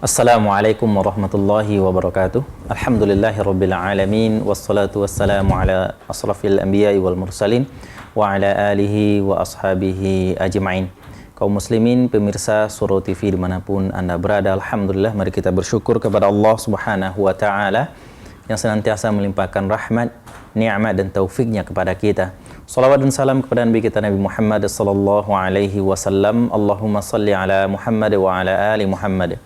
Assalamualaikum warahmatullahi wabarakatuh. Alhamdulillahirabbil alamin wassalatu wassalamu ala asrafil anbiya'i wal mursalin wa ala alihi wa ashabihi ajma'in. Kaum muslimin, pemirsa Suro TV dimanapun Anda berada, alhamdulillah mari kita bersyukur kepada Allah Subhanahu wa taala yang senantiasa melimpahkan rahmat, nikmat dan taufiknya kepada kita. Salawat dan salam kepada Nabi kita Nabi Muhammad sallallahu alaihi wasallam. Allahumma salli ala Muhammad wa ala ali Muhammad.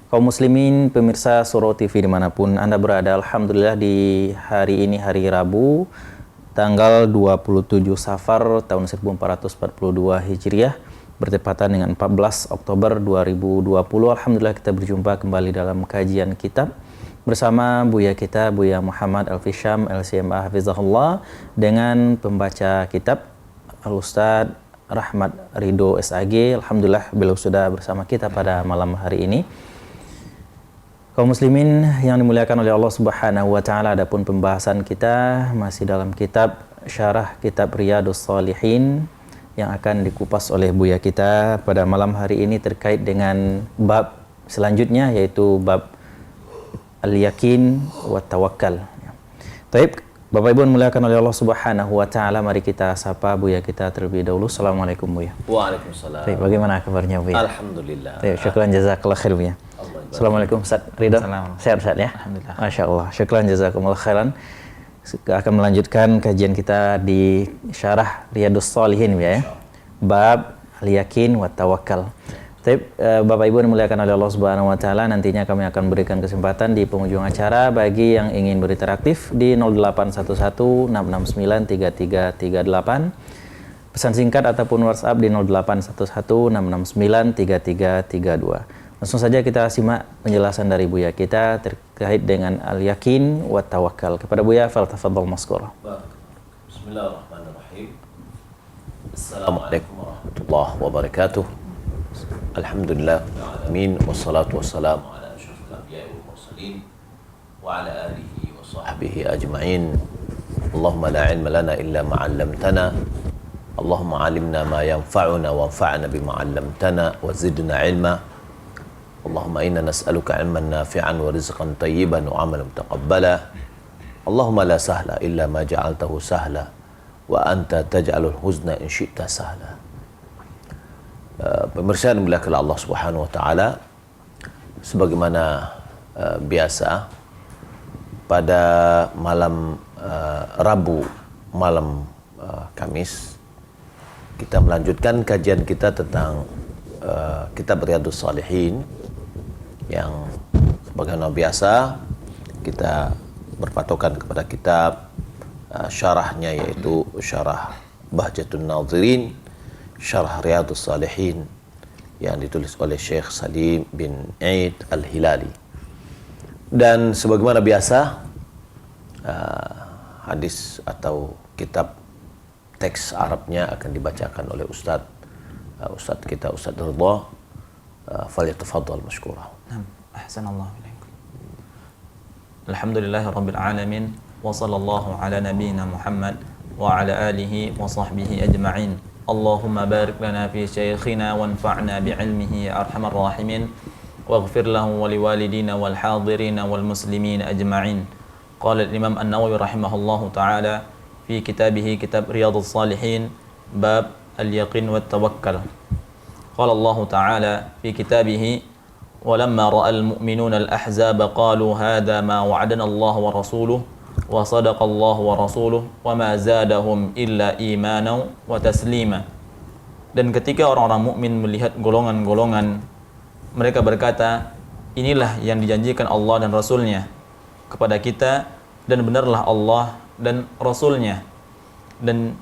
Kaum muslimin, pemirsa Suro TV dimanapun Anda berada, alhamdulillah di hari ini, hari Rabu, tanggal 27 Safar tahun 1442 Hijriah, bertepatan dengan 14 Oktober 2020. Alhamdulillah kita berjumpa kembali dalam kajian kitab bersama Buya kita, Buya Muhammad Al-Fisham LCMA Hafizahullah, dengan pembaca kitab Al-Ustadz Rahmat Ridho SAG. Alhamdulillah beliau sudah bersama kita pada malam hari ini. Kaum muslimin yang dimuliakan oleh Allah Subhanahu wa taala, adapun pembahasan kita masih dalam kitab Syarah Kitab Riyadhus Shalihin yang akan dikupas oleh Buya kita pada malam hari ini terkait dengan bab selanjutnya, yaitu bab Al-Yakin wa Tawakkal. Baik, Bapak Ibu dimuliakan oleh Allah Subhanahu wa taala, mari kita sapa Buya kita terlebih dahulu. Assalamualaikum Buya. Waalaikumsalam. Baik, bagaimana kabarnya Buya? Alhamdulillah. Baik, syukran jazakallah khair Buya. Assalamualaikum Ustaz Ridho. Sehat Ustaz ya? Alhamdulillah. Masya Allah. Syukran jazakumullah khairan. Akan melanjutkan kajian kita di Syarah Riyadhus Shalihin ya. Bab Al-Yakin wa Tawakkal. Tapi Bapak Ibu dimuliakan oleh Allah Subhanahu wa taala, nantinya kami akan berikan kesempatan di penghujung acara bagi yang ingin berinteraktif di 0811-669-3338, pesan singkat ataupun WhatsApp di 0811-669-3332. Langsung saja kita simak penjelasan dari Buya kita terkait dengan Al-Yakin wa Tawakkal. Kepada Buya, faltafadhal maskur. Bismillahirrahmanirrahim. Assalamualaikum warahmatullahi wabarakatuh. Alhamdulillah, amin, wassalatu wassalamu ala asyrafil anbiya'i wal mursalin wa ala alihi wa sahbihi ajma'in. Allahumma la ilma lana illa ma 'allamtana. Allahumma 'allimna ma yanfa'una wanfa'na bima 'allamtana wa zidna 'ilma. Allahumma inna nas'aluka 'ilman nafi'an wa rizqan tayyiban wa 'amalan mutaqabbala. Allahumma la sahla illa ma ja'altahu sahla wa anta taj'alul huzna in syi'ta sahla. Pemirsa yang dimuliakan Allah Subhanahu wa taala, sebagaimana biasa pada malam Rabu, malam Kamis, kita melanjutkan kajian kita tentang kitab Riyadhus Shalihin yang sebagaimana biasa kita berpatokan kepada kitab syarahnya, yaitu Syarah Bahjatun Nadhirin Syarah Riyadhus Shalihin yang ditulis oleh Syekh Salim bin Eid Al-Hilali. Dan sebagaimana biasa hadis atau kitab teks Arabnya akan dibacakan oleh Ustadz kita, Ustadz Ridho. Falyatafaddal mashkura. Ahsanallahu ilaikum. Alhamdulillahirabbil alamin wa sallallahu ala nabiyyina Muhammad wa ala alihi wa sahbihi ajma'in. Allahumma barik lana fi syekhina wanfa'na bi'ilmihi ya arhamar rahimin waghfir lahu wa liwalidina wal hadirina wal muslimin ajma'in. Qala al-Imam An-Nawawi rahimahullahu ta'ala fi kitabihi Kitab Riyadhus Shalihin bab al-yaqin wat tawakkal. Qala Allah ta'ala fi kitabihi walamma ra'al mu'minuna al-ahzaba qalu hadha ma wa'adana Allah wa rasuluhu wa sadaqa Allah wa rasuluhu wa ma zadahum illa imanan wa taslima. Dan ketika orang-orang mukmin melihat golongan-golongan, mereka berkata, inilah yang dijanjikan Allah dan Rasulnya kepada kita, dan benarlah Allah dan Rasulnya, dan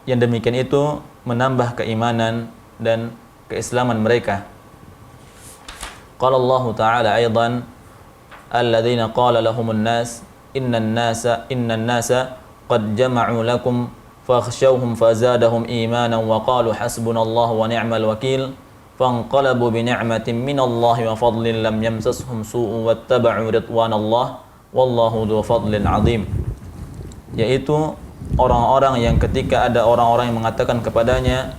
yang demikian itu menambah keimanan dan keislaman mereka. Qala Allah Ta'ala aidan alladzina qala lahumun nas innan nasa qad jama'u lakum fakhshawhum fazadahum imanan wa qalu hasbunallahu wa ni'mal wakil fanqalabu bi ni'matin minallahi wa fadlin lam yamsashum su'un wattaba'u ridwanallah wallahu dzu fadlin 'adzim. Yaitu orang-orang yang ketika ada orang-orang yang mengatakan kepadanya,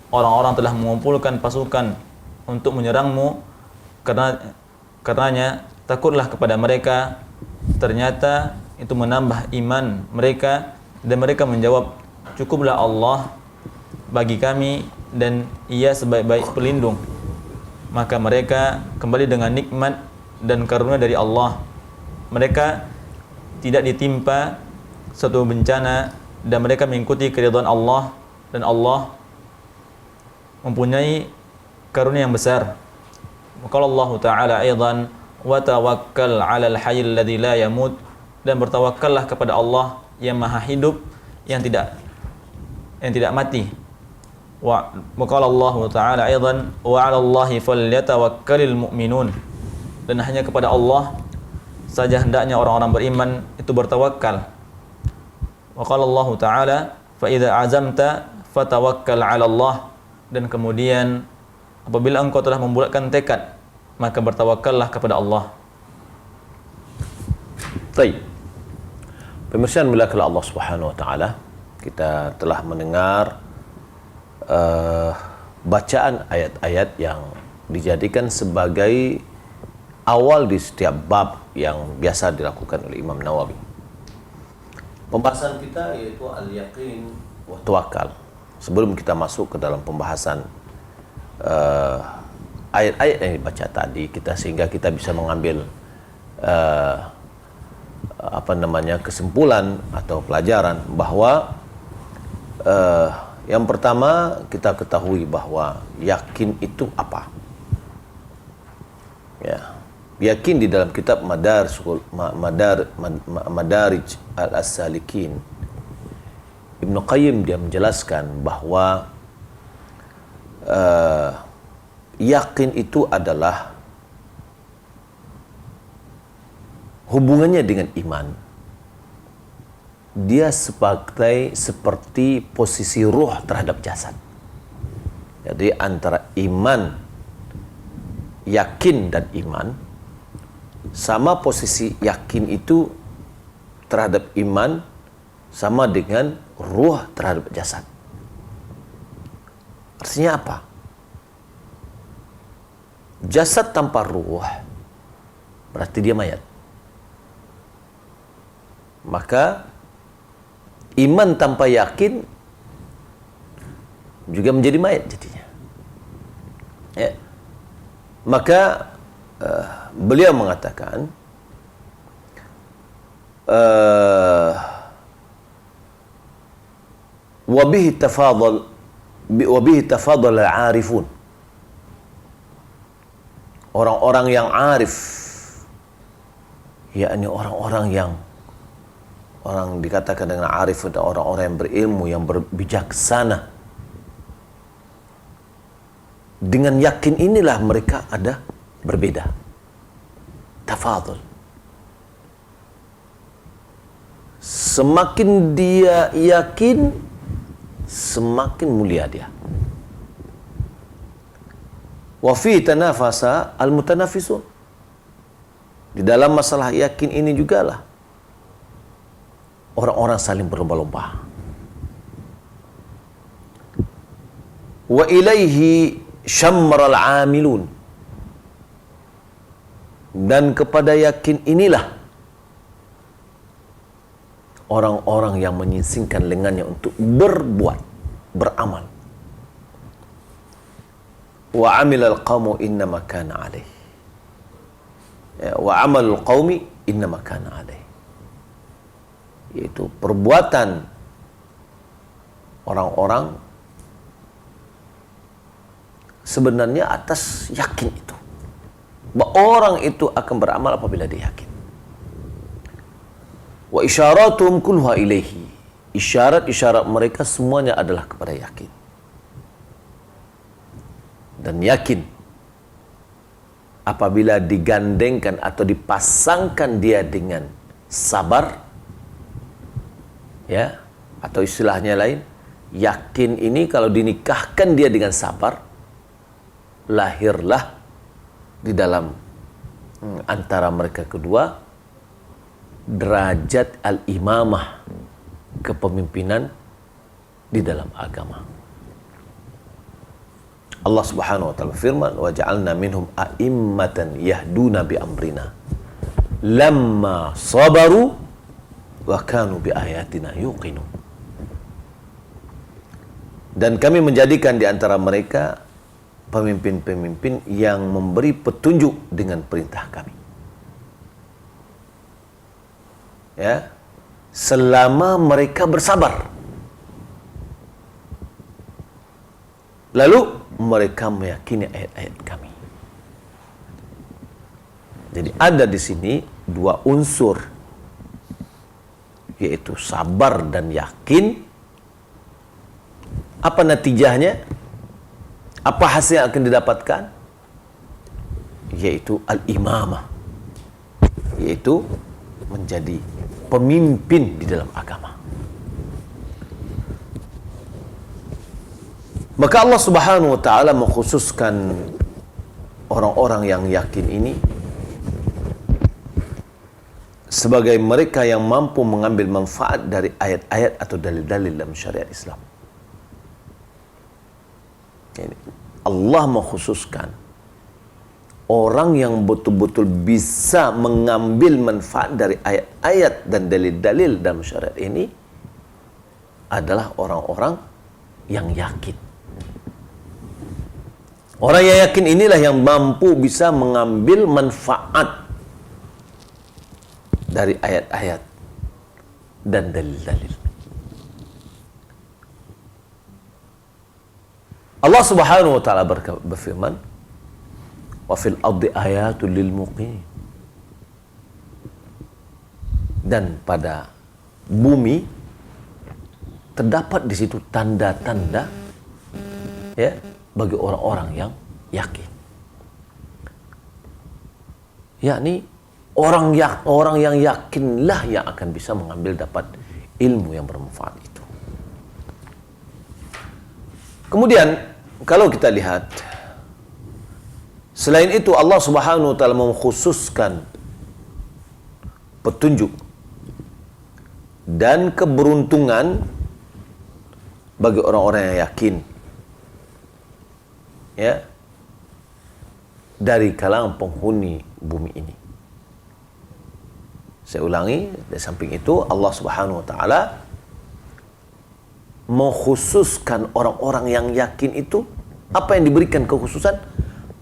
orang-orang telah mengumpulkan pasukan untuk menyerangmu karena Karenanya takutlah kepada mereka, ternyata itu menambah iman mereka, dan mereka menjawab, cukuplah Allah bagi kami dan Ia sebaik-baik pelindung. Maka mereka kembali dengan nikmat dan karunia dari Allah. Mereka tidak ditimpa suatu bencana dan mereka mengikuti keridhaan Allah, dan Allah mempunyai karunia yang besar. Qala Allah Ta'ala aidan wa tawakkal 'alal hayyil ladzi la yamut, dan bertawakkallah kepada Allah yang Maha hidup, yang tidak mati. Wa qala Allah Ta'ala aidan wa 'alallahi falyatawakkalul mu'minun, dan hanya kepada Allah saja hendaknya orang-orang beriman itu bertawakal. Wa qala Allah Ta'ala fa idza azamta fatawakkal 'ala Allah, dan kemudian apabila engkau telah membulatkan tekad, maka bertawakallah kepada Allah. Baik. Pemirsa yang dimuliakan Allah Subhanahu wa taala, kita telah mendengar bacaan ayat-ayat yang dijadikan sebagai awal di setiap bab yang biasa dilakukan oleh Imam Nawawi. Pembahasan kita yaitu al-yaqin wa tawakkal. Sebelum kita masuk ke dalam pembahasan ayat-ayat yang dibaca tadi, sehingga kita bisa mengambil kesimpulan atau pelajaran bahwa yang pertama kita ketahui bahwa yakin itu apa. Ya, yakin di dalam kitab Madarij al-Salikin, Ibnu Qayyim dia menjelaskan bahwa yakin itu adalah hubungannya dengan iman. Dia seperti posisi ruh terhadap jasad. Jadi antara iman, yakin dan iman, sama posisi yakin itu terhadap iman sama dengan ruh terhadap jasad. Artinya apa? Jasad tanpa ruh berarti dia mayat. Maka iman tanpa yakin juga menjadi mayat jadinya. Ya. Maka beliau mengatakan wabihi tafadhal al-arifun. Orang-orang yang arif, yakni orang-orang yang dikatakan dengan arif adalah orang-orang yang berilmu, yang berbijaksana. Dengan yakin inilah mereka ada berbeda. Tafadhul. Semakin dia yakin, semakin mulia dia. Wa fi tanafasa al-mutanafisun. Di dalam masalah yakin ini jugalah orang-orang saling berlomba-lomba. Wa ilaihi syamral amilun. Dan kepada yakin inilah orang-orang yang menyingsingkan lengannya untuk berbuat, beramal. Wa amilal qawmu innama kana alaih. Wa amalul qawmi innama kana alaih. Yaitu perbuatan orang-orang sebenarnya atas yakin itu. Bahwa orang itu akan beramal apabila dia yakin. Wa isyaratuhum kulluha ilaihi. Isyarat-isyarat mereka semuanya adalah kepada yakin. Dan yakin apabila digandengkan atau dipasangkan dia dengan sabar, ya, atau istilahnya lain, yakin ini kalau dinikahkan dia dengan sabar, lahirlah di dalam antara mereka kedua derajat al-imamah, kepemimpinan di dalam agama. Allah Subhanahu wa taala firman, "Wa ja'alna minhum a'immatan yahduna bi amrina lamma sabaru wa kanu bi ayatina yuqinun." Dan kami menjadikan di antara mereka pemimpin-pemimpin yang memberi petunjuk dengan perintah kami. Ya, selama mereka bersabar. Lalu mereka meyakini ayat-ayat kami. Jadi ada di sini dua unsur, yaitu sabar dan yakin. Apa natijahnya? Apa hasil yang akan didapatkan? Yaitu al-imamah, yaitu menjadi pemimpin di dalam agama. Maka Allah Subhanahu wa taala mengkhususkan orang-orang yang yakin ini sebagai mereka yang mampu mengambil manfaat dari ayat-ayat atau dalil-dalil dalam syariat Islam. Allah mengkhususkan orang yang betul-betul bisa mengambil manfaat dari ayat-ayat dan dalil-dalil dalam syariat ini adalah orang-orang yang yakin. Orang yang yakin inilah yang mampu bisa mengambil manfaat dari ayat-ayat dan dalil-dalil. Allah Subhanahu wa taala berfirman, "Wa fil ardi ayatul lil muqinin." Dan pada bumi terdapat di situ tanda-tanda, ya, bagi orang-orang yang yakin. Yakni orang yang yakinlah yang akan bisa mengambil dapat ilmu yang bermanfaat itu. Kemudian kalau kita lihat, selain itu Allah Subhanahu wa taala mengkhususkan petunjuk dan keberuntungan bagi orang-orang yang yakin, ya, dari kalangan penghuni bumi ini. Saya ulangi, di samping itu Allah Subhanahu wa taala mengkhususkan orang-orang yang yakin itu. Apa yang diberikan kekhususan?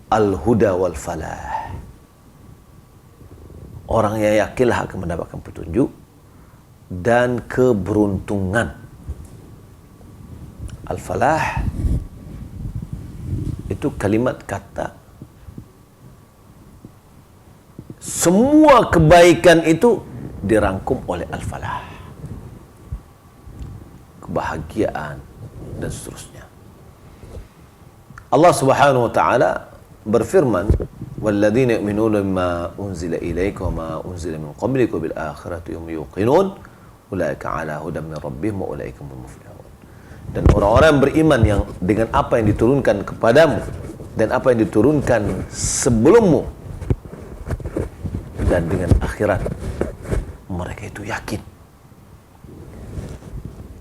Al-huda wal falah. Orang yang yakinlah akan mendapatkan petunjuk dan keberuntungan. Al-falah itu kalimat kata semua kebaikan itu dirangkum oleh al-falah, kebahagiaan dan seterusnya. Allah Subhanahu wa taala berfirman, "Walladzina yu'minuna bima unzila ilaika wa ma unzila min qablika bil akhirati hum yuqinun ulaika ala hudan min rabbihim wa ulaika humul muflihun." Dan orang-orang yang beriman yang dengan apa yang diturunkan kepadamu dan apa yang diturunkan sebelummu dan dengan akhirat, mereka itu yakin.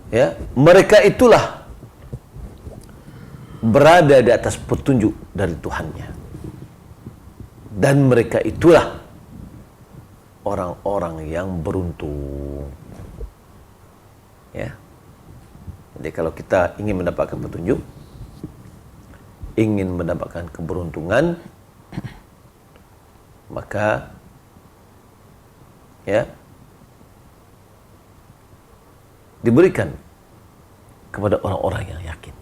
Ya, mereka itulah berada di atas petunjuk dari Tuhannya. Dan mereka itulah orang-orang yang beruntung. Ya. Jadi kalau kita ingin mendapatkan petunjuk, ingin mendapatkan keberuntungan, maka ya diberikan kepada orang-orang yang yakin.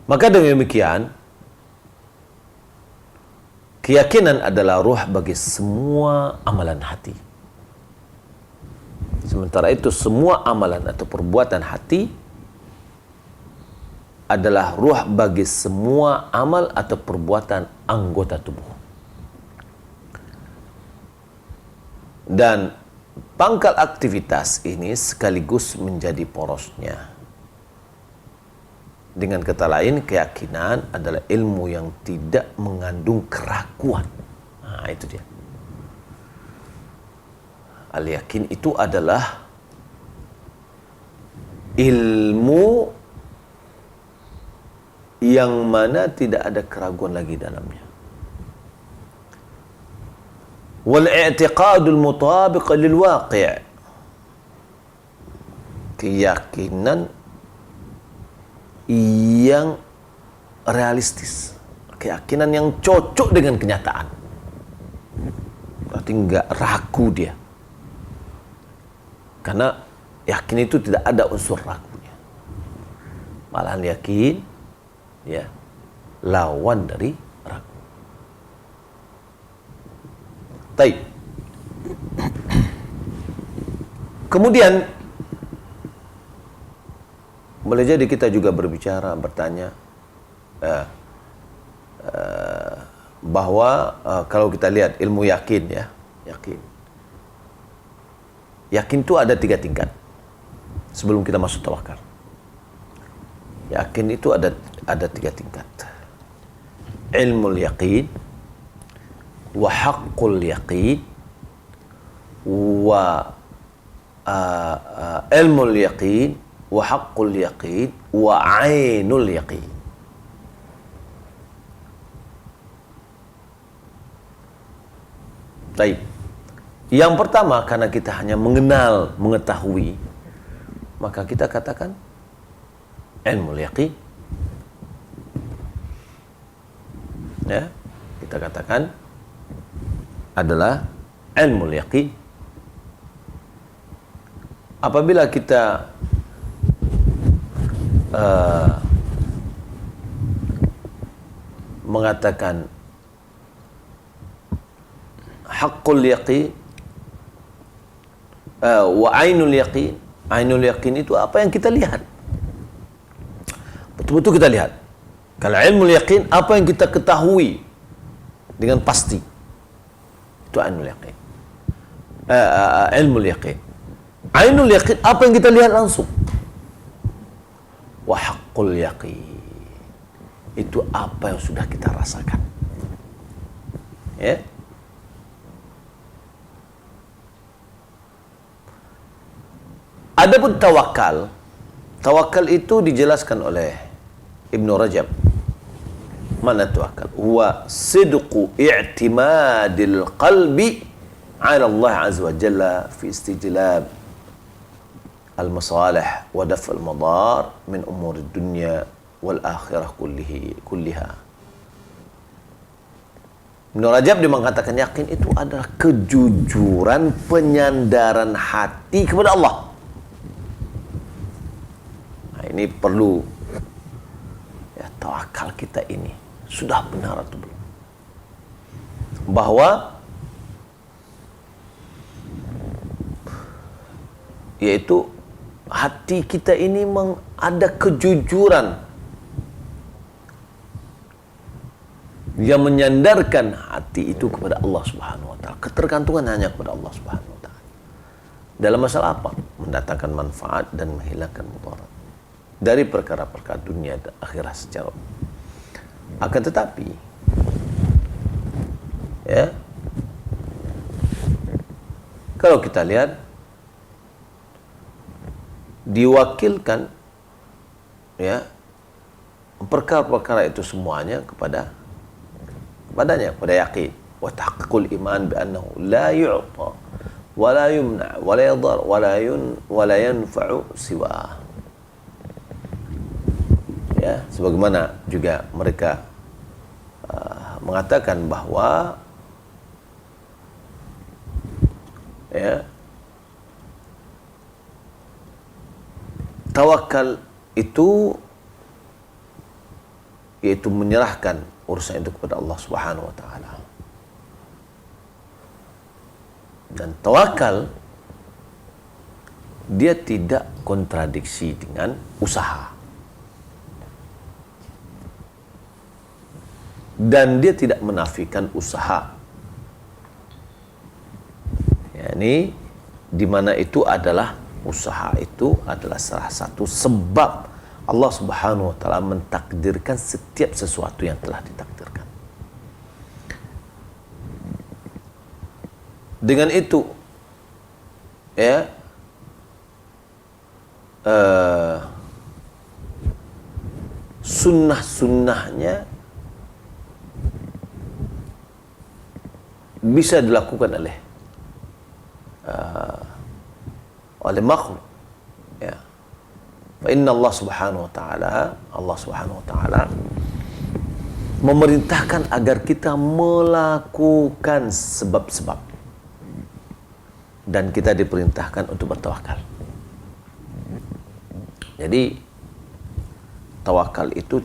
Maka dengan demikian, keyakinan adalah ruh bagi semua amalan hati. Sementara itu semua amalan atau perbuatan hati adalah ruh bagi semua amal atau perbuatan anggota tubuh. Dan pangkal aktivitas ini sekaligus menjadi porosnya. Dengan kata lain, keyakinan adalah ilmu yang tidak mengandung keraguan. Nah, itu dia. Al-yakin itu adalah ilmu yang mana tidak ada keraguan lagi dalamnya. Wal i'tiqadul mutabiq lil waqi', keyakinan yang realistis, keyakinan yang cocok dengan kenyataan. Berarti enggak ragu dia, karena yakin itu tidak ada unsur ragunya, malahan yakin ya lawan dari ragu. Baik. Kemudian boleh jadi kita juga berbicara, bertanya bahwa kalau kita lihat ilmu yakin ya, yakin itu ada 3 tingkat sebelum kita masuk tawakal. Yakin itu ada 3 tingkat. Ilmul yaqin, wa haqqul yaqin, wa ilmul yaqin, wa haqqul yaqin, wa ainul yaqin. Baik. Yang pertama, karena kita hanya mengenal, mengetahui, maka kita katakan ilmul yaqin. Ya, kita katakan adalah ilmul yaqin. Apabila kita mengatakan haqqul yaqin wa ainul yaqin, ainul yaqin itu apa yang kita lihat, betul-betul kita lihat. Kalau ilmul yaqin, apa yang kita ketahui dengan pasti, itu ainul yaqin. Ilmul yaqin. Ainul yaqin, apa yang kita lihat langsung. Wa haqqul yaqin, itu apa yang sudah kita rasakan. Ya. Adapun tawakal, tawakal itu dijelaskan oleh Ibnu Rajab. Mana tawakal? Huwa sidqu i'timadil qalbi ala Allah azza wa jalla fi istijlab al-masalih wa daf' al-madar min umur dunya wal akhirah kulliha. Ibnu Rajab dia mengatakan yakin itu adalah kejujuran penyandaran hati kepada Allah. Nah, ini perlu ya, tawakal kita ini sudah benar atau belum, bahwa yaitu hati kita ini ada kejujuran yang menyandarkan hati itu kepada Allah Subhanahu wa taala. Ketergantungan hanya kepada Allah Subhanahu wa taala. Dalam masalah apa? Mendatangkan manfaat dan menghilangkan mudarat dari perkara-perkara dunia dan akhirat secara umum. Akan tetapi ya, kalau kita lihat diwakilkan ya perkara-perkara itu semuanya kepadanya, pada yakin. Wa tahqiqul iman bi annahu la yu'ta wa la yumna wa la yadhar wa la yanfa'u siwa. Ya, sebagaimana juga mereka mengatakan bahwa ya, tawakal itu yaitu menyerahkan urusan itu kepada Allah Subhanahu wa taala. Dan tawakal dia tidak kontradiksi dengan usaha. Dan dia tidak menafikan usaha. yakni di mana itu adalah usaha itu adalah salah satu sebab Allah Subhanahu wa taala mentakdirkan setiap sesuatu yang telah ditakdirkan. Dengan itu ya sunnah-sunnahnya bisa dilakukan oleh makhluk. Ya. Fa inna Allah Subhanahu wa taala memerintahkan agar kita melakukan sebab-sebab, dan kita diperintahkan untuk bertawakal. Jadi tawakal itu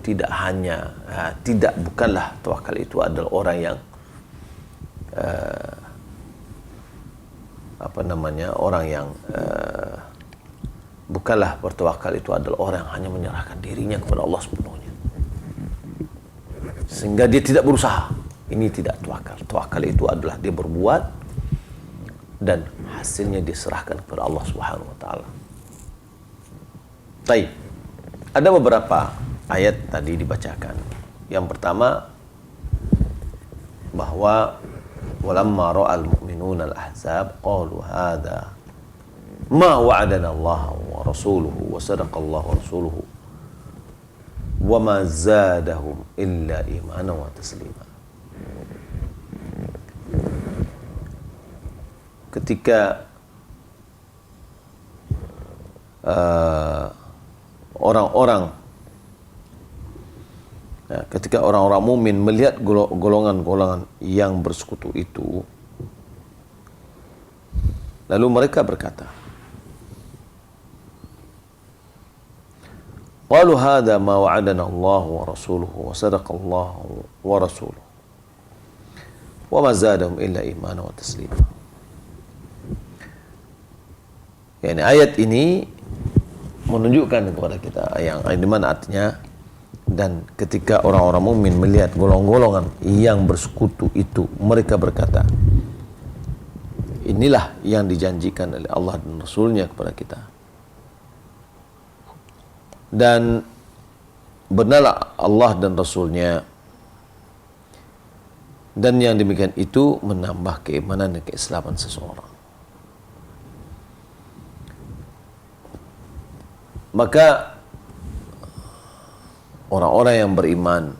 bukanlah tawakal itu adalah orang yang bukanlah bertawakal itu adalah orang yang hanya menyerahkan dirinya kepada Allah sepenuhnya sehingga dia tidak berusaha. Ini tidak tawakal. Tawakal itu adalah dia berbuat dan hasilnya diserahkan kepada Allah Subhanahu wa taala. Baik. Ada beberapa ayat tadi dibacakan. Yang pertama bahwa walamma ra'al mu'minuna al-ahzab qalu hadza ma wa'adana Allah wa rasuluhu wa sadaqa Allah wa rasuluhu wa ma zadahum illa imanan wa taslima. Ketika orang-orang mukmin melihat golongan-golongan yang bersekutu itu, lalu mereka berkata, qalu hadza ma wa'adana Allah wa rasuluhu wa sadaqa Allah wa rasuluhu wa ma zadahum illa imanan wa taslima. Yani ayat ini menunjukkan kepada kita yang di mana artinya, dan ketika orang-orang mukmin melihat golongan-golongan yang bersekutu itu, mereka berkata, inilah yang dijanjikan oleh Allah dan Rasulnya kepada kita. Dan benarlah Allah dan Rasulnya, dan yang demikian itu menambah keimanan dan keislaman seseorang. Maka orang-orang yang beriman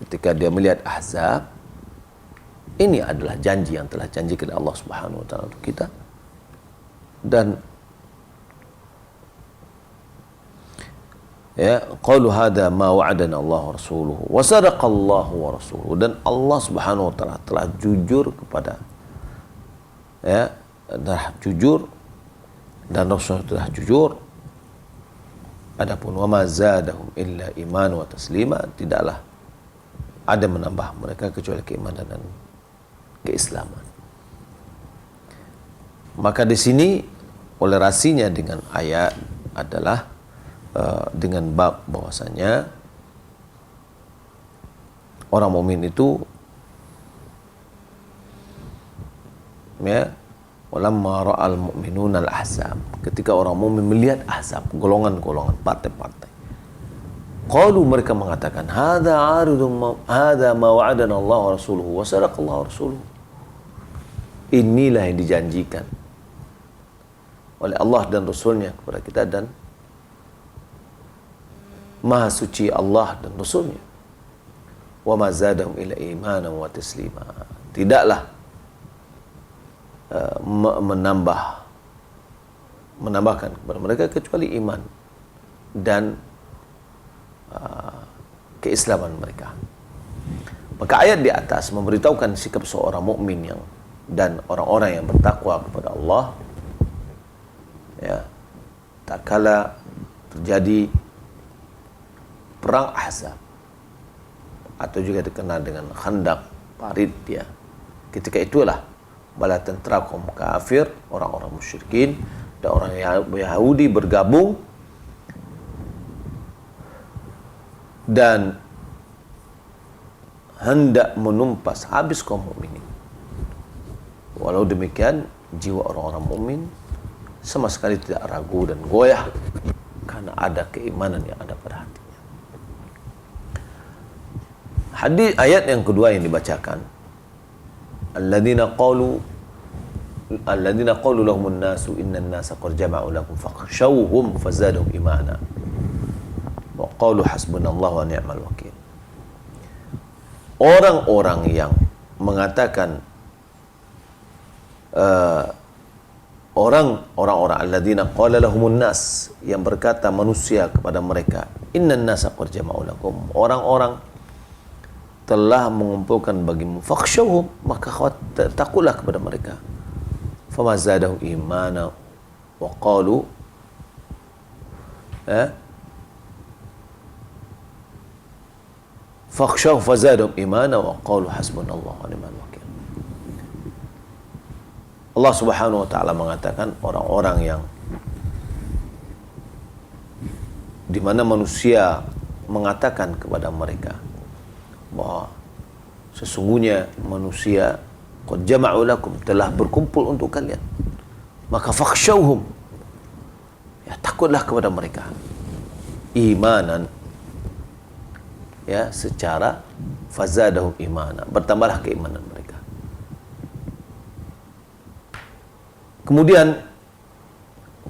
ketika dia melihat Ahzab, ini adalah janji yang telah janjikan Allah Subhanahu wa taala untuk kita. Dan ya, qalu hadza ma wa'adana Allah wa rasuluhu wa sadaqa Allah wa rasuluhu, dan Allah Subhanahu wa taala telah jujur kepada, ya, telah jujur dan Rasul telah jujur. Adapun wa ma zadahum illa iman wa taslima, tidaklah ada menambah mereka kecuali keimanan dan keislaman. Maka di sini kolerasinya dengan ayat adalah dengan bab bahwasanya orang mukmin itu, ya, walamma ra'al mu'minuna al-ahzab, ketika orang mukmin melihat ahzab, golongan-golongan, partai-partai, qalu, mereka mengatakan, hadza ma wa'adana Allah wa rasuluhu wa sadaqa Allah wa rasuluhu, inilah yang dijanjikan oleh Allah dan Rasulnya kepada kita, dan Maha suci Allah dan Rasulnya. Wa ma zadahum illa imanan wa taslima, tidaklah menambahkan kepada mereka kecuali iman dan keislaman mereka. Maka ayat di atas memberitahukan sikap seorang mukmin yang dan orang-orang yang bertakwa kepada Allah, ya, tak kala terjadi perang Ahzab atau juga dikenal dengan Khandaq, Parit, ya, ketika itulah bala tentera kaum kafir, orang-orang musyrikin dan orang Yahudi bergabung dan hendak menumpas habis kaum mukminin. Walau demikian, jiwa orang-orang mukmin sama sekali tidak ragu dan goyah karena ada keimanan yang ada pada hatinya. Hadis ayat yang kedua yang dibacakan, alladzina qalu lahumun nasu innan nasa qad jama'u lakum fakhshawhum fazadahum imana. wa qalu hasbunallahu wa ni'mal wakil. Orang-orang yang mengatakan orang-orang alladzina qala lahumun nas, yang berkata manusia kepada mereka, innan nasa qad jama'u lakum, orang-orang telah mengumpulkan bagimu, fakhshawhum, maka takutlah kepada mereka. Fama zadahum imana wa qalu fakhshawhum fazadahum imana wa qalu hasbunallahu wa ni'mal wakil. Allah Subhanahu wa taala mengatakan orang-orang yang di mana manusia mengatakan kepada mereka bahwa sesungguhnya manusia qad jama'u lakum, telah berkumpul untuk kalian, maka fakhshawhum, ya takutlah kepada mereka, imanan, ya secara fazadahum imana, bertambahlah keimanan mereka. Kemudian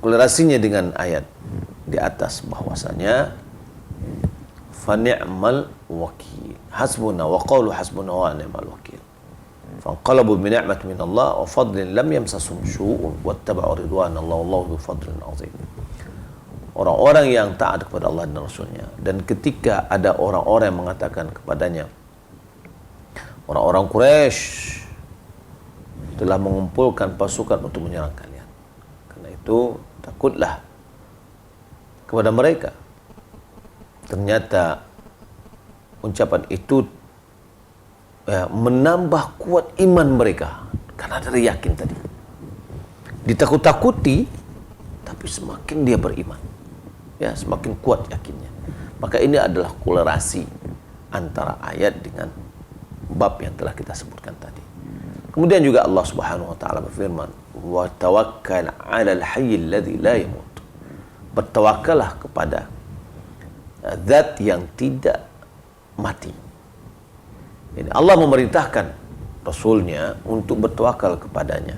korelasinya dengan ayat di atas bahwasanya fa ni'mal wakil, hasbuna wa qalu hasbuna wa ni'mal wakil, fanqalabu bi ni'matin min Allah wa fadlin lam yamsasum syu'un wattaba'u ridwanallahu wallahu dzu fadlin 'azim. Orang-orang yang taat kepada Allah dan Rasulnya, dan ketika ada orang-orang yang mengatakan kepadanya, orang-orang Quraisy telah mengumpulkan pasukan untuk menyerang kalian, karena itu takutlah kepada mereka. Ternyata ucapan itu menambah kuat iman mereka, karena dari yakin tadi, ditakut-takuti tapi semakin dia beriman, ya semakin kuat yakinnya. Maka ini adalah kolerasi antara ayat dengan bab yang telah kita sebutkan tadi. Kemudian juga Allah Subhanahu wa taala berfirman, wa tawakkal 'alal hayyil ladzi la yamut, bertawakkallah kepada zat yang tidak mati. Jadi Allah memerintahkan Rasulnya untuk bertawakal kepadanya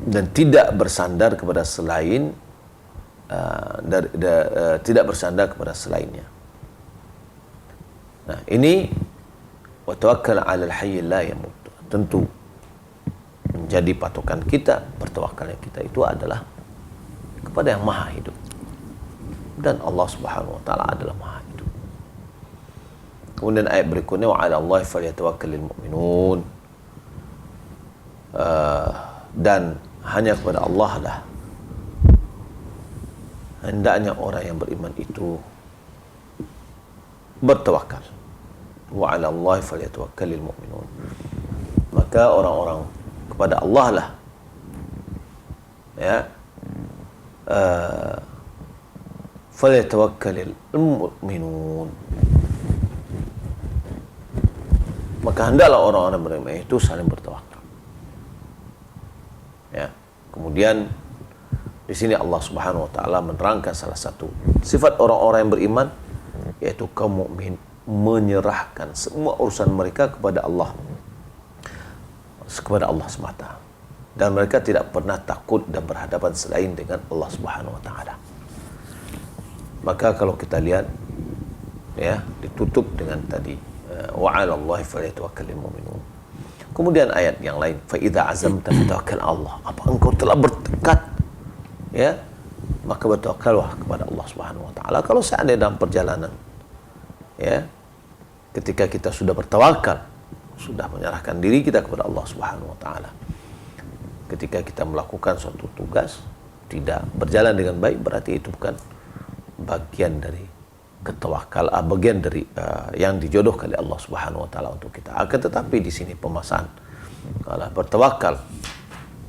dan tidak bersandar kepada selain tidak bersandar kepada selainnya. Nah, ini wa tawakkal 'alal hayyil la yamut, tentu menjadi patokan kita, bertawakalnya kita itu adalah kepada yang maha hidup, dan Allah Subhanahu wa taala adalah maha hidup. Kemudian ayat berikutnya, wa 'ala Allahi falyatawakkalul mu'minun, dan hanya kepada Allah lah hendaknya orang yang beriman itu bertawakal. Wa 'ala Allahi falyatawakkalul mu'minun, maka orang-orang kepada Allah lah, ya, falyatawakkalul mu'minun, maka hendaklah orang-orang beriman itu saling bertawakal. Ya. Kemudian di sini Allah Subhanahu wa taala menerangkan salah satu sifat orang-orang yang beriman, yaitu kaum mukmin menyerahkan semua urusan mereka kepada Allah semata, dan mereka tidak pernah takut dan berhadapan selain dengan Allah Subhanahu wa taala. Maka kalau kita lihat, ya, ditutup dengan tadi wa 'ala Allahi falyatawakkalul mu'minun. Kemudian ayat yang lain, fa idza azamta fatawakkal Allah, apa engkau telah bertekad, ya, maka bertawakallah kepada Allah Subhanahu wa taala. Kalau seandainya dalam perjalanan, ya, ketika kita sudah bertawakal, sudah menyerahkan diri kita kepada Allah Subhanahu wa taala, ketika kita melakukan suatu tugas tidak berjalan dengan baik, berarti itu bukan bagian dari ketawakal, bagian dari yang dijodohkan oleh Allah Subhanahu wa taala untuk kita. Akan tetapi di sini pemasan, kalau bertawakal,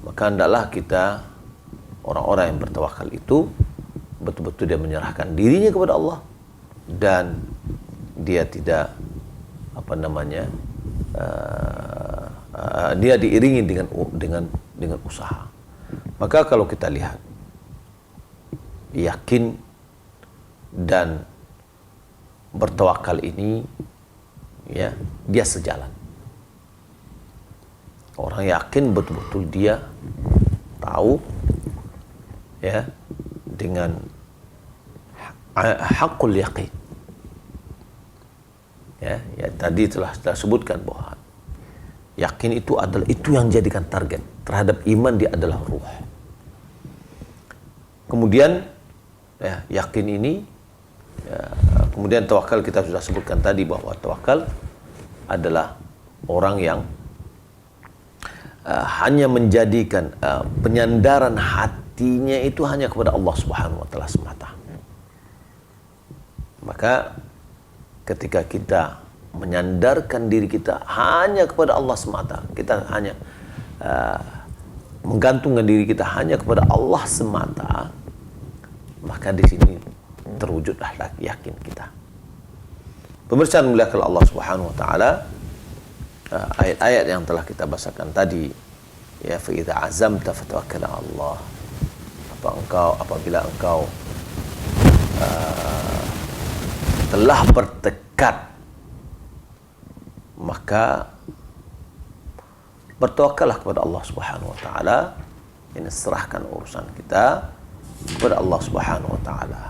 maka hendaklah kita, orang-orang yang bertawakal itu betul-betul dia menyerahkan dirinya kepada Allah, dan dia tidak dia diiringi dengan usaha. Maka kalau kita lihat, yakin dan bertawakal ini, ya, dia sejalan. Orang yakin betul-betul dia tahu, ya, dengan haqqul yaqin. Ya, tadi telah kita sebutkan bahwa yakin itu adalah itu yang jadikan target terhadap iman, dia adalah ruh. Kemudian ya, yakin ini ya, kemudian tawakal kita sudah sebutkan tadi bahwa tawakal adalah orang yang hanya menjadikan penyandaran hatinya itu hanya kepada Allah Subhanahu wa taala semata. Maka ketika kita menyandarkan diri kita hanya kepada Allah semata, kita hanya menggantungkan diri kita hanya kepada Allah semata, maka di sini terwujudlah yakin kita. Pemirsa yang dimuliakan Allah Subhanahu wa taala, ayat-ayat yang telah kita bahasakan tadi, ya, fa idza azamta fatawakkal 'ala Allah. Apabila engkau telah bertekad, maka bertawakallah kepada Allah Subhanahu wa taala. Ini serahkan urusan kita kepada Allah Subhanahu wa taala.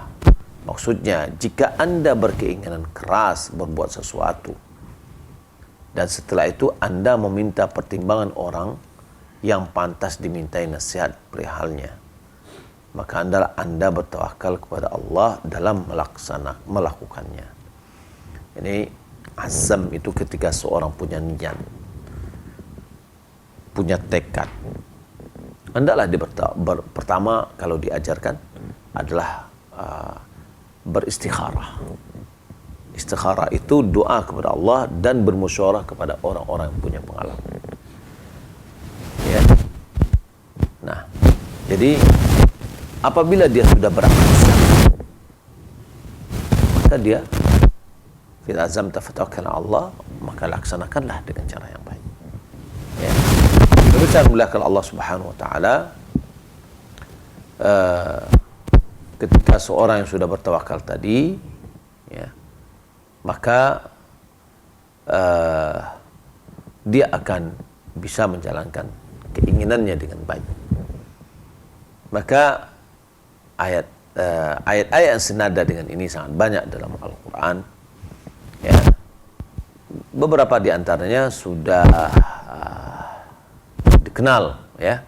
Maksudnya, jika Anda berkeinginan keras berbuat sesuatu dan setelah itu Anda meminta pertimbangan orang yang pantas dimintai nasihat perihalnya, maka Anda bertawakal kepada Allah dalam melakukannya. Ini azam itu ketika seorang punya niat, punya tekad. Hendaklah pertama kalau diajarkan adalah beristikharah. Istikharah itu doa kepada Allah dan bermusyawarah kepada orang-orang yang punya pengalaman. Ya. Nah, jadi apabila dia sudah berazam, maka dia fil azam tafatawakkal Allah, maka laksanakanlah dengan cara yang baik. Ya. Berbicara mulakan Allah Subhanahu wa taala, ketika seorang yang sudah bertawakal tadi, ya, maka dia akan bisa menjalankan keinginannya dengan baik. Maka ayat-ayat yang senada dengan ini sangat banyak dalam Al-Quran. Ya. Beberapa di antaranya sudah dikenal, ya.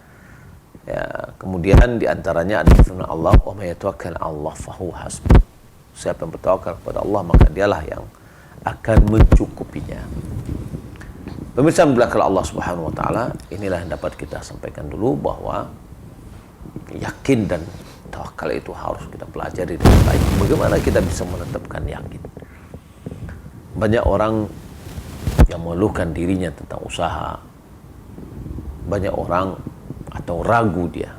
Ya, kemudian di antaranya ada firman Allah, "Wa may yatawakkal 'ala Allah fahuwa hasbuh." Siapa yang bertawakal kepada Allah, maka dialah yang akan mencukupinya. Pemirsa yang belakang Allah Subhanahu wa taala, inilah yang dapat kita sampaikan dulu, bahwa yakin dan tawakal itu harus kita pelajari dengan baik. Bagaimana kita bisa menetapkan yakin? Banyak orang yang mengeluhkan dirinya tentang usaha. Banyak orang atau ragu dia.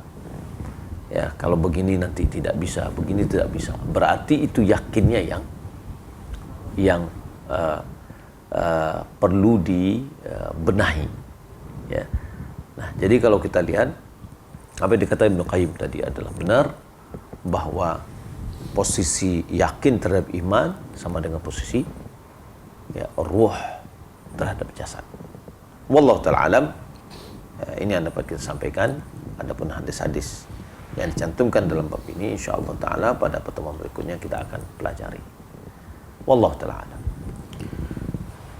Ya, kalau begini nanti tidak bisa, begini tidak bisa. Berarti itu yakinnya yang perlu dibenahi. Ya. Nah, jadi kalau kita lihat apa yang dikatakan Ibnu Qayyim tadi adalah benar, bahwa posisi yakin terhadap iman sama dengan posisi ya, ruh terhadap jasad. Wallahu ta'ala alam. Ini yang dapat kita sampaikan. Adapun hadis-hadis yang dicantumkan dalam bab ini, insyaallah taala pada pertemuan berikutnya kita akan pelajari. Wallahu ta'ala alam.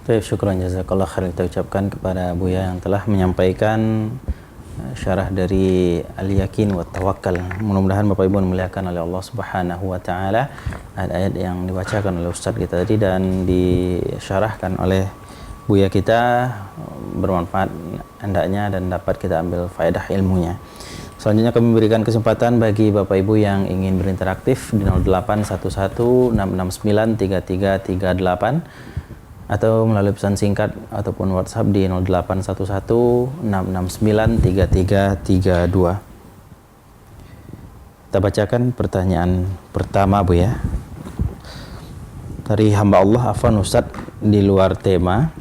Baik, syukran jazakallah khair kita ucapkan kepada Buya yang telah menyampaikan syarah dari Al-Yakin wa Tawakkal. Mudah-mudahan Bapak Ibu dimuliakan oleh Allah Subhanahu wa taala. Ayat-ayat yang dibacakan oleh Ustaz kita tadi dan disyarahkan oleh Buya kita bermanfaat hendaknya dan dapat kita ambil faedah ilmunya. Selanjutnya kami berikan kesempatan bagi Bapak Ibu yang ingin berinteraktif di 0811-669-3338 atau melalui pesan singkat ataupun WhatsApp di 0811-669-3332. Kita bacakan pertanyaan pertama, Bu, ya. Dari hamba Allah Afwan Ustaz, di luar tema.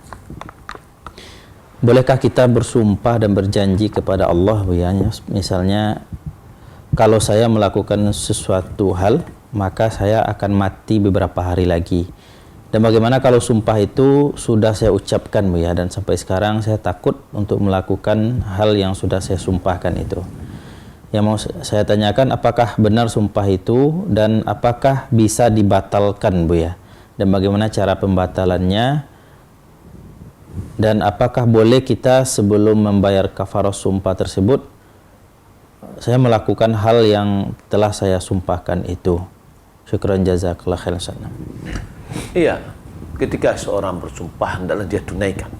Bolehkah kita bersumpah dan berjanji kepada Allah, Bu, ya? Misalnya, kalau saya melakukan sesuatu hal, maka saya akan mati beberapa hari lagi. Dan bagaimana kalau sumpah itu sudah saya ucapkan, Bu, ya, dan sampai sekarang saya takut untuk melakukan hal yang sudah saya sumpahkan itu. Yang mau saya tanyakan, apakah benar sumpah itu dan apakah bisa dibatalkan, Bu ya? Dan bagaimana cara pembatalannya? Dan apakah boleh kita sebelum membayar kafarah sumpah tersebut saya melakukan hal yang telah saya sumpahkan itu? Syukran jazakallah khairan. Iya, ketika seorang bersumpah hendaklah dia tunaikan.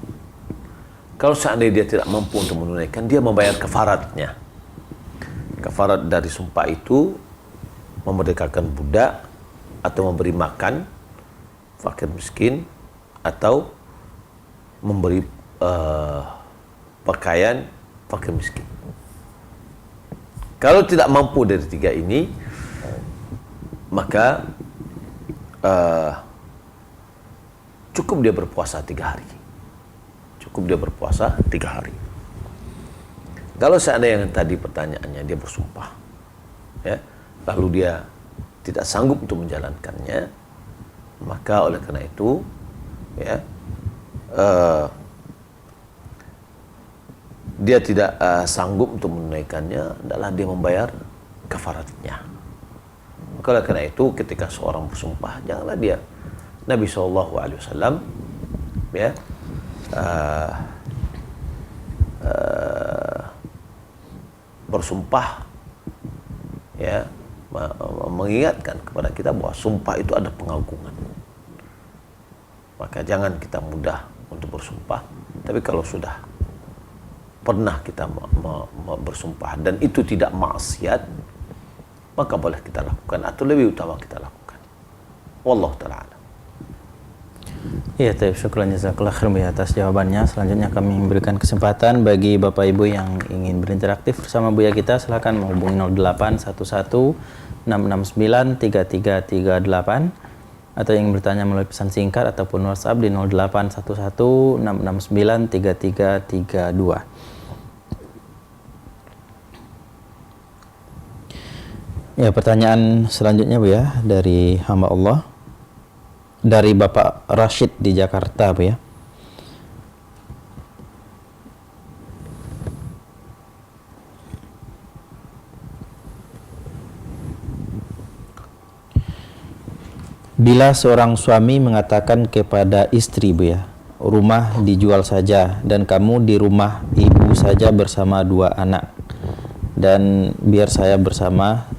Kalau seandainya dia tidak mampu untuk menunaikan, dia membayar kafaratnya. Kafarat dari sumpah itu memerdekakan budak atau memberi makan fakir miskin atau memberi pakaian fakir miskin. Kalau tidak mampu dari tiga ini, maka cukup dia berpuasa 3 hari. Cukup dia berpuasa 3 hari. Kalau seandainya yang tadi pertanyaannya dia bersumpah, ya, lalu dia tidak sanggup untuk menjalankannya, maka oleh karena itu, ya, dia tidak sanggup untuk menunaikannya, adalah dia membayar kafaratnya. Maka oleh karena itu, ketika seorang bersumpah, janganlah dia, Nabi SAW, ya, bersumpah, ya, mengingatkan kepada kita bahwa sumpah itu ada pengagungan. Maka jangan kita mudah untuk bersumpah. Tapi kalau sudah pernah kita bersumpah dan itu tidak maksiat, maka boleh kita lakukan atau lebih utama kita lakukan. Wallahu ta'ala a'lam. Iya, syukran jazakallah khairan atas jawabannya. Selanjutnya kami memberikan kesempatan bagi Bapak Ibu yang ingin berinteraktif bersama Buya kita, silakan menghubungi 0811 669 3338 atau yang bertanya melalui pesan singkat ataupun WhatsApp di 0811 669 3332. Ya, pertanyaan selanjutnya Bu ya, dari hamba Allah, dari Bapak Rashid di Jakarta, Bu ya. Bila seorang suami mengatakan kepada istri, Bu ya, rumah dijual saja dan kamu di rumah ibu saja bersama 2 anak dan biar saya bersama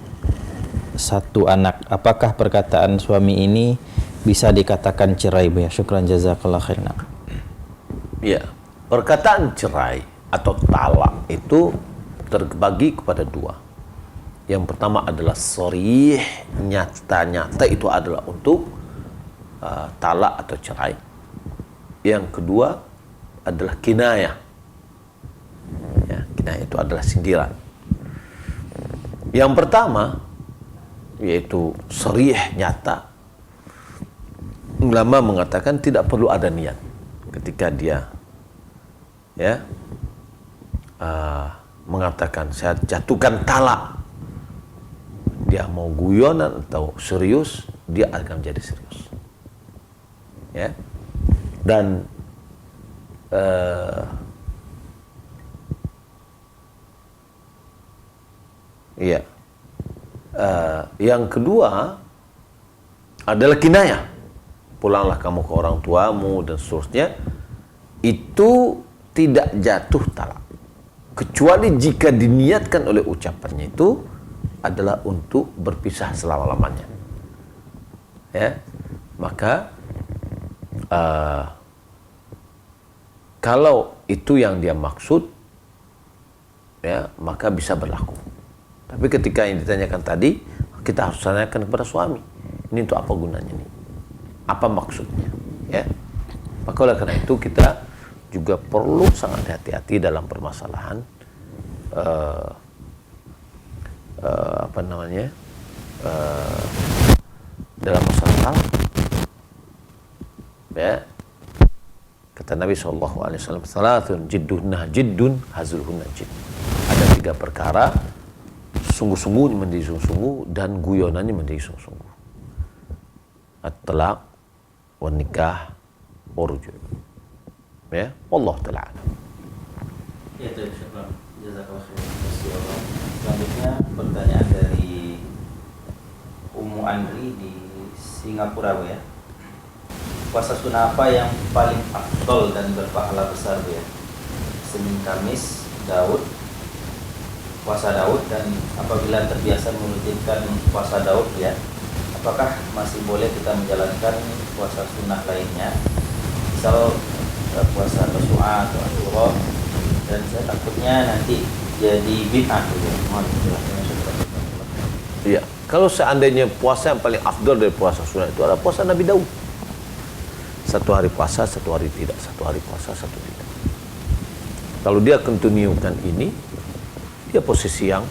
1 anak, apakah perkataan suami ini bisa dikatakan cerai, Bu ya? Syukran jazakallah khairan. Ya, perkataan cerai atau talak itu terbagi kepada 2. Yang pertama adalah sharih, nyata-nyata, itu adalah untuk talak atau cerai. Yang kedua adalah kinayah. Ya, kinayah itu adalah sindiran. Yang pertama yaitu sharih, nyata. Ulama mengatakan tidak perlu ada niat ketika dia, ya, mengatakan saya jatuhkan talak. Dia mau guyonan atau serius, dia akan menjadi serius, ya. Dan iya, yang kedua adalah kinayah. Pulanglah kamu ke orang tuamu dan seterusnya. Itu tidak jatuh talak, kecuali jika diniatkan oleh ucapannya itu adalah untuk berpisah selama-lamanya, ya. Maka kalau itu yang dia maksud, ya, maka bisa berlaku. Tapi ketika yang ditanyakan tadi, kita harus tanyakan kepada suami, ini untuk apa gunanya nih, apa maksudnya, ya. Maka oleh karena itu kita juga perlu sangat hati-hati dalam permasalahan dalam masalah talak, ya. Kata Nabi SAW, salatun jidduhunna jiddun hazluhunna jidd. Ada 3 perkara sungguh-sungguh menjadi sungguh-sungguh dan guyonannya menjadi sungguh-sungguh. At-talaq, wan nikah, warujuk. Ya, wallahu ta'ala. Ya, syukran. Jazakallahu khairan. Selanjutnya pertanyaan dari Ummu Andri di Singapura, Bu ya. Puasa sunnah apa yang paling afdol dan berpahala besar, Bu ya? Senin Kamis, Daud, puasa Daud, dan apabila terbiasa merutinkan puasa Daud ya, apakah masih boleh kita menjalankan puasa sunnah lainnya? Misal puasa Tasu'a atau Asyura, dan saya takutnya nanti jadi bid'ah gitu. Mohon penjelasannya. Iya, kalau seandainya puasa yang paling afdal dari puasa sunnah itu adalah puasa Nabi Daud. Satu hari puasa, satu hari tidak. Satu hari puasa, satu tidak. Kalau dia continuekan ini, dia posisi yang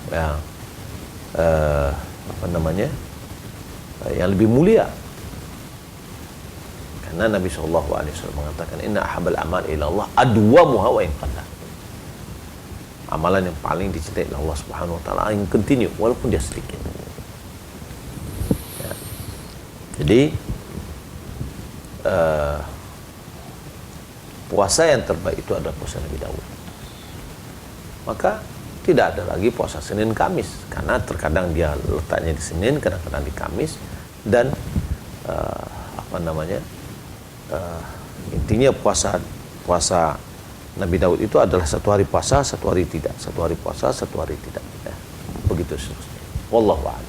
yang lebih mulia. Karena Nabi SAW mengatakan, Inna ahabal amal ila Allah adwamuha wa in qalla. Amalan yang paling dicintai oleh Allah Subhanahu wa taala yang continue walaupun dia sedikit. Ya. Jadi puasa yang terbaik itu adalah puasa Nabi Daud. Maka tidak ada lagi puasa Senin Kamis, karena terkadang dia letaknya di Senin, kadang-kadang di Kamis, dan intinya puasa Nabi Daud itu adalah satu hari puasa, satu hari tidak, satu hari puasa, satu hari tidak, ya. Begitu seterusnya. Wallahu a'lam.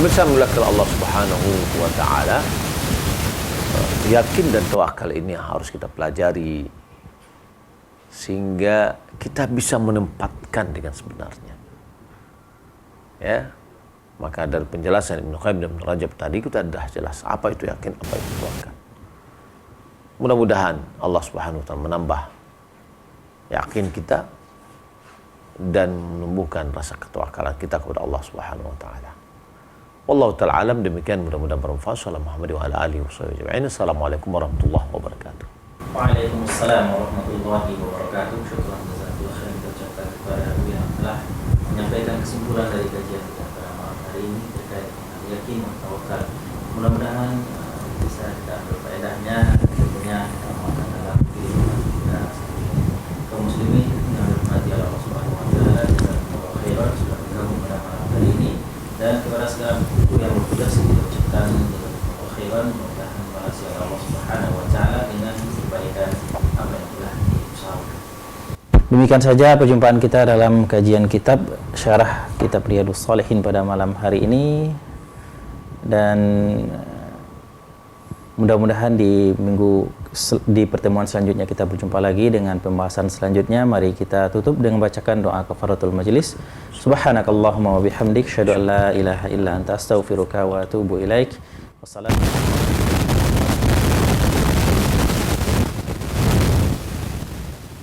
Pemirsa mulakan Allah Subhanahu wa taala, yakin dan tawakal ini harus kita pelajari sehingga kita bisa menempatkan dengan sebenarnya. Ya. Maka dari penjelasan Ibnu Qayyim dan Ibnu Rajab tadi kita sudah jelas apa itu yakin, apa itu tawakal. Mudah-mudahan Allah Subhanahu wa taala menambah yakin kita dan menumbuhkan rasa ketawakalan kita kepada Allah Subhanahu wa taala. Wallahu ta'ala alam, demikian mudah-mudahan bermanfaat. Assalamualaikum warahmatullahi wabarakatuh. Waalaikumsalam warahmatullahi wabarakatuh. Syukran jazakallahu khairan kita ucapkan kepada Abu yang telah menyampaikan kesimpulan dari kajian kita pada malam hari ini terkait dengan yakin dan tawakal. Mudah-mudahan bisa kita ambil faedahnya, tentunya amalkan dalam kehidupan kita kaum muslimin yang dirahmati Allah Subhanahu wa taala. Jazakallahu khairan sudah bergabung pada malam hari ini. Dan kepada segala buku yang bertugas kita ucapkan khairan, mudah-mudahan membalas Allah Subhanahu wa taala dengan kebaikan apa yang telah diusahakan. Demikian saja perjumpaan kita dalam kajian kitab syarah kitab Riyadhus Shalihin pada malam hari ini, dan mudah-mudahan di pertemuan selanjutnya kita berjumpa lagi dengan pembahasan selanjutnya. Mari kita tutup dengan bacakan doa kafaratul majlis. Subhanakallahumma wa bihamdik, asyhadu an la ilaha illa anta, astaghfiruka wa atubu ilaik. Wassalamualaikum.